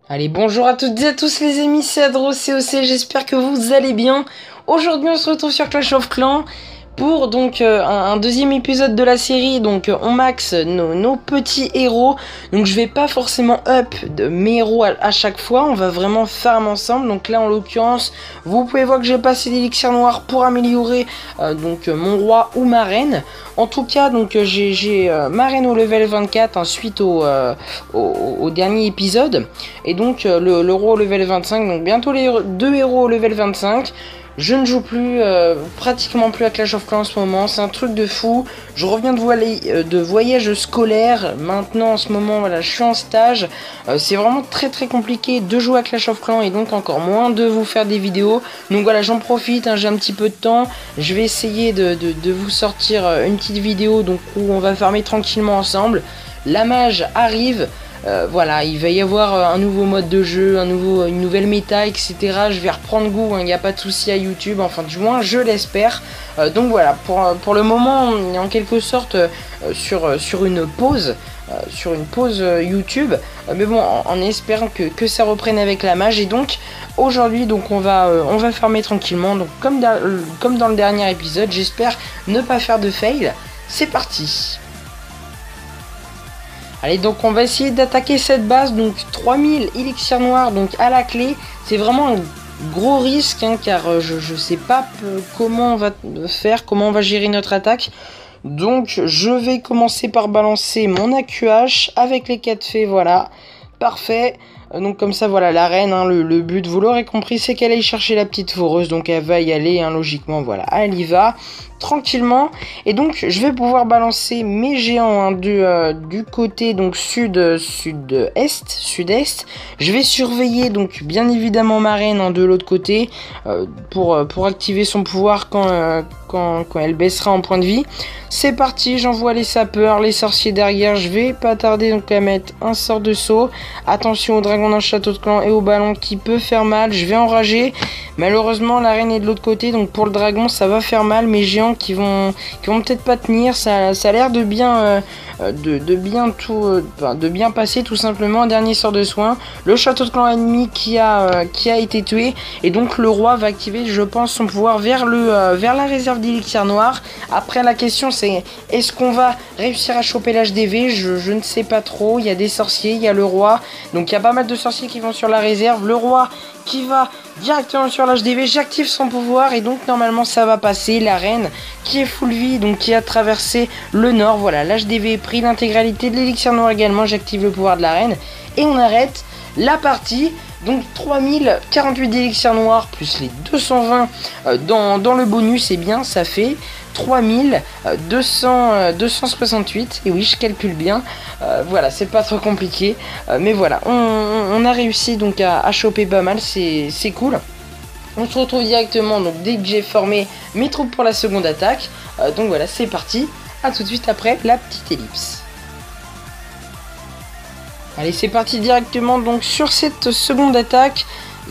Allez, bonjour à toutes et à tous les amis, c'est Adro COC, j'espère que vous allez bien. Aujourd'hui on se retrouve sur Clash of Clans pour donc un deuxième épisode de la série. Donc on max nos petits héros. Donc je vais pas forcément up de mes héros à chaque fois, on va vraiment farm ensemble. Donc là en l'occurrence vous pouvez voir que j'ai passé l'élixir noir pour améliorer mon roi ou ma reine. En tout cas donc j'ai ma reine au level 24 suite au dernier épisode. Et donc le roi au level 25, donc bientôt les deux héros au level 25. Je ne joue plus, pratiquement plus à Clash of Clans en ce moment, c'est un truc de fou. Je reviens de voyage scolaire, maintenant en ce moment voilà, je suis en stage. C'est vraiment très compliqué de jouer à Clash of Clans et donc encore moins de vous faire des vidéos. Donc voilà, j'en profite, j'ai un petit peu de temps. Je vais essayer de vous sortir une petite vidéo donc, où on va farmer tranquillement ensemble. La mage arrive. Voilà, il va y avoir un nouveau mode de jeu, une nouvelle méta, etc. Je vais reprendre goût, il n'y a pas de souci à YouTube, enfin du moins je l'espère. Donc voilà, pour le moment on est en quelque sorte sur une pause. YouTube, mais bon, en espérant que ça reprenne avec la mage. Et donc aujourd'hui donc on va farmer tranquillement, donc comme dans le dernier épisode. J'espère ne pas faire de fail. C'est parti. Allez, donc on va essayer d'attaquer cette base, donc 3000 élixirs noirs donc à la clé. C'est vraiment un gros risque car je sais pas comment on va faire, comment on va gérer notre attaque. Donc je vais commencer par balancer mon AQH avec les 4 fées, voilà, parfait. Donc comme ça voilà la reine, le but vous l'aurez compris c'est qu'elle aille chercher la petite foreuse, donc elle va y aller logiquement, voilà, elle y va tranquillement. Et donc je vais pouvoir balancer mes géants du côté donc sud-est. Je vais surveiller donc bien évidemment ma reine de l'autre côté pour activer son pouvoir quand elle baissera en point de vie. C'est parti, j'envoie les sapeurs, les sorciers derrière. Je vais pas tarder donc à mettre un sort de saut. Attention au dragon dans le château de clan et au ballon qui peut faire mal. Je vais enrager. Malheureusement la reine est de l'autre côté, donc pour le dragon ça va faire mal. Mes géants qui vont peut-être pas tenir, ça a l'air de bien passer tout simplement. Un dernier sort de soin, le château de clan ennemi qui a été tué, et donc le roi va activer je pense son pouvoir vers la réserve d'élixir noir. Après la question c'est est-ce qu'on va réussir à choper l'HDV, je ne sais pas trop. Il y a des sorciers, il y a le roi, donc il y a pas mal de sorciers qui vont sur la réserve, le roi qui va directement sur l'HDV. J'active son pouvoir et donc normalement ça va passer. La reine qui est full vie, donc qui a traversé le nord, voilà, l'HDV est pris, l'intégralité de l'élixir noir également. J'active le pouvoir de la reine et on arrête la partie. Donc 3048 d'élixirs noirs plus les 220 dans le bonus, et bien ça fait 3268. Et oui, je calcule bien. Voilà, c'est pas trop compliqué. Mais voilà, on a réussi donc à choper pas mal, c'est cool. On se retrouve directement donc dès que j'ai formé mes troupes pour la seconde attaque. Donc voilà, c'est parti. À tout de suite après la petite ellipse. Allez, c'est parti directement donc sur cette seconde attaque.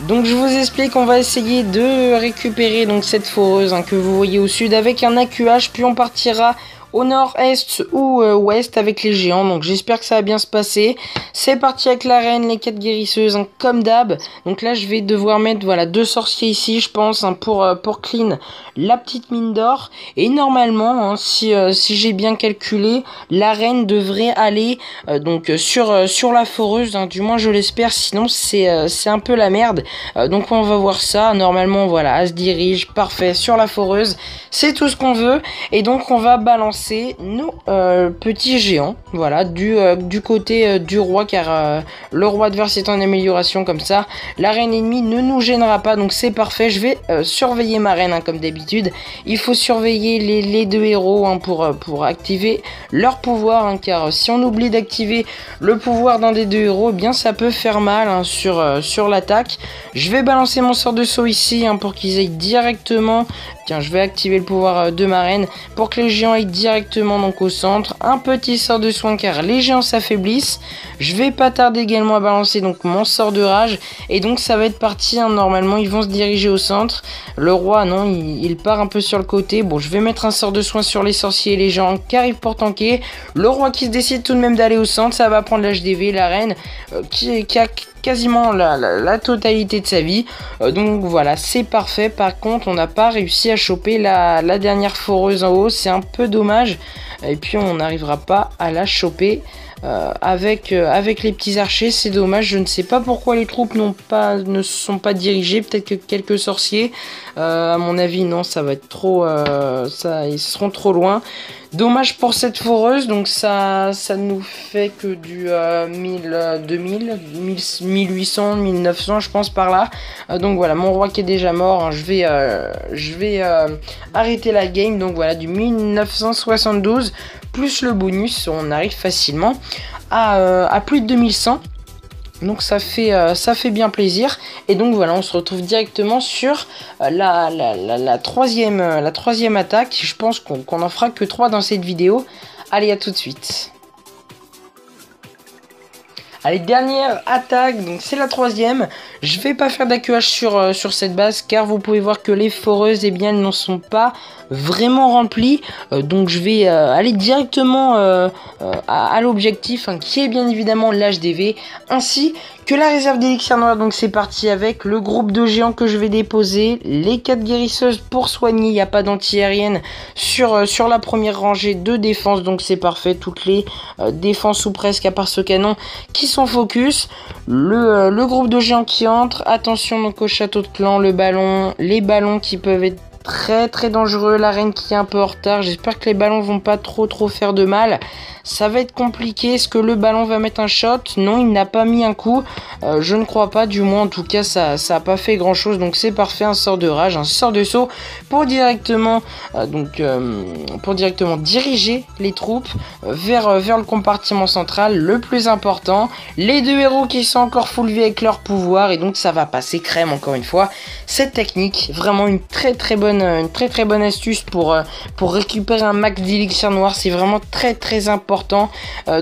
Donc je vous explique qu'on va essayer de récupérer donc cette foreuse que vous voyez au sud avec un AQH, puis on partira au nord-est ou ouest avec les géants. Donc j'espère que ça va bien se passer. C'est parti avec la reine, les 4 guérisseuses comme d'hab. Donc là je vais devoir mettre voilà 2 sorciers ici je pense pour clean la petite mine d'or. Et normalement si j'ai bien calculé, la reine devrait aller donc sur la foreuse, du moins je l'espère, sinon c'est un peu la merde. Donc on va voir ça. Normalement voilà, elle se dirige parfait sur la foreuse, c'est tout ce qu'on veut. Et donc on va balancer nos petits géants, voilà, du côté du roi, car le roi adverse est en amélioration. Comme ça la reine ennemie ne nous gênera pas, donc c'est parfait. Je vais surveiller ma reine comme d'habitude. Il faut surveiller les deux héros pour activer leur pouvoir, car si on oublie d'activer le pouvoir d'un des deux héros, eh bien ça peut faire mal sur l'attaque. Je vais balancer mon sort de saut ici pour qu'ils aillent directement. Tiens, je vais activer le pouvoir de ma reine pour que les géants aillent directement directement donc au centre. Un petit sort de soin car les géants s'affaiblissent. Je vais pas tarder également à balancer donc mon sort de rage. Et donc ça va être parti, hein. Normalement ils vont se diriger au centre. Le roi non, il part un peu sur le côté. Bon, je vais mettre un sort de soin sur les sorciers et les géants qui arrivent pour tanker. Le roi qui se décide tout de même d'aller au centre. Ça va prendre l'HDV, la reine qui a quasiment la totalité de sa vie. Donc voilà, c'est parfait. Par contre, on n'a pas réussi à choper la dernière foreuse en haut. C'est un peu dommage. Et puis, on n'arrivera pas à la choper avec les petits archers. C'est dommage. Je ne sais pas pourquoi les troupes ne sont pas dirigées. Peut-être que quelques sorciers. À mon avis, non, ça va être trop... ils seront trop loin. Dommage pour cette foreuse, donc ça nous fait que du 1000, 2000, 1800, 1900 je pense par là. Donc voilà, mon roi qui est déjà mort, hein, je vais arrêter la game. Donc voilà, du 1972 plus le bonus, on arrive facilement à plus de 2100. Donc ça fait bien plaisir. Et donc voilà, on se retrouve directement sur la troisième attaque. Je pense qu'on en fera que 3 dans cette vidéo. Allez, à tout de suite. Allez, dernière attaque, donc c'est la troisième. Je vais pas faire d'AQH sur cette base car vous pouvez voir que les foreuses, eh bien, elles n'en sont pas vraiment remplies. Donc je vais aller directement à l'objectif, hein, qui est bien évidemment l'HDV, ainsi que la réserve d'élixir noir. Donc c'est parti avec le groupe de géants que je vais déposer, les 4 guérisseuses pour soigner. Il n'y a pas d'anti-aérienne sur la première rangée de défense, donc c'est parfait. Toutes les défenses ou presque, à part ce canon qui sont focus. Le groupe de géants qui entre. Attention donc au château de clan, les ballons qui peuvent être très très dangereux. La reine qui est un peu en retard. J'espère que les ballons vont pas trop faire de mal. Ça va être compliqué. Est-ce que le ballon va mettre un shot? Non, il n'a pas mis un coup. Je ne crois pas. Du moins, en tout cas, ça a pas fait grand chose. Donc c'est parfait. Un sort de rage, un sort de saut pour directement diriger les troupes vers le compartiment central. Le plus important, les 2 héros qui sont encore full vie avec leur pouvoir. Et donc ça va passer crème encore une fois. Cette technique, vraiment une très très bonne astuce pour récupérer un max d'élixir noir. C'est vraiment très important.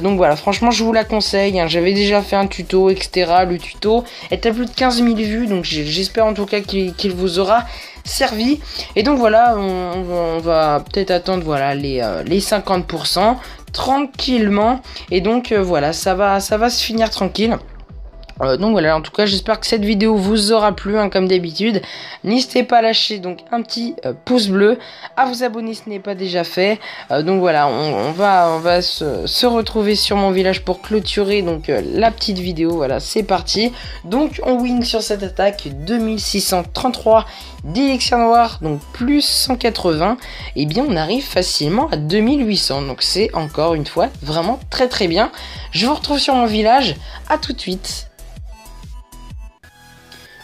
Donc voilà, franchement je vous la conseille, hein. J'avais déjà fait un tuto, etc. Le tuto est à plus de 15 000 vues, donc j'espère en tout cas qu'il vous aura servi. Et donc voilà, on va peut-être attendre voilà les 50% tranquillement. Et donc voilà, ça va se finir tranquille. Donc voilà, en tout cas j'espère que cette vidéo vous aura plu, hein, comme d'habitude. N'hésitez pas à lâcher donc un petit pouce bleu, à vous abonner si ce n'est pas déjà fait. Donc voilà, on va se retrouver sur mon village pour clôturer donc la petite vidéo. Voilà, c'est parti. Donc on win sur cette attaque, 2633 d'élixir noir, donc plus 180. Et bien on arrive facilement à 2800, donc c'est encore une fois vraiment très bien. Je vous retrouve sur mon village, à tout de suite.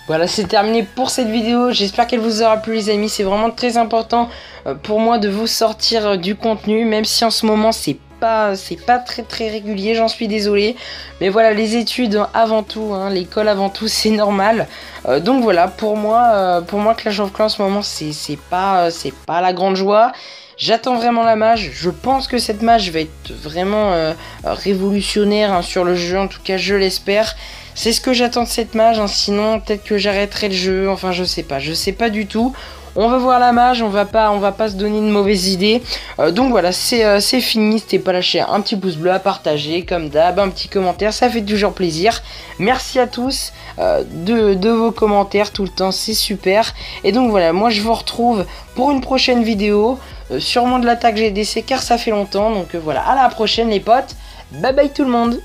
Voilà, c'est terminé pour cette vidéo. J'espère qu'elle vous aura plu, les amis. C'est vraiment très important pour moi de vous sortir du contenu, même si en ce moment c'est pas très régulier, j'en suis désolé. Mais voilà, les études avant tout, hein, l'école avant tout, c'est normal. Donc voilà, pour moi Clash of Clans en ce moment, c'est pas la grande joie. J'attends vraiment la mage. Je pense que cette mage va être vraiment révolutionnaire, hein, sur le jeu. En tout cas, je l'espère. C'est ce que j'attends de cette mage, hein. Sinon peut-être que j'arrêterai le jeu. Enfin, je sais pas du tout. On va voir la mage, on va pas se donner de mauvaises idées. Donc voilà, c'est fini. N'hésitez pas à lâcher un petit pouce bleu, à partager comme d'hab, un petit commentaire, ça fait toujours plaisir. Merci à tous de vos commentaires tout le temps, c'est super. Et donc voilà, moi je vous retrouve pour une prochaine vidéo, sûrement de l'attaque GDC car ça fait longtemps. Donc voilà, à la prochaine les potes, bye bye tout le monde.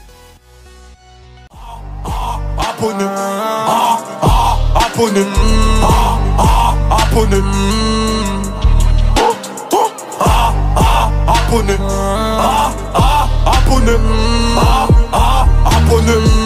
Abonne, abonne, abonne, abonne, abonne, abonne.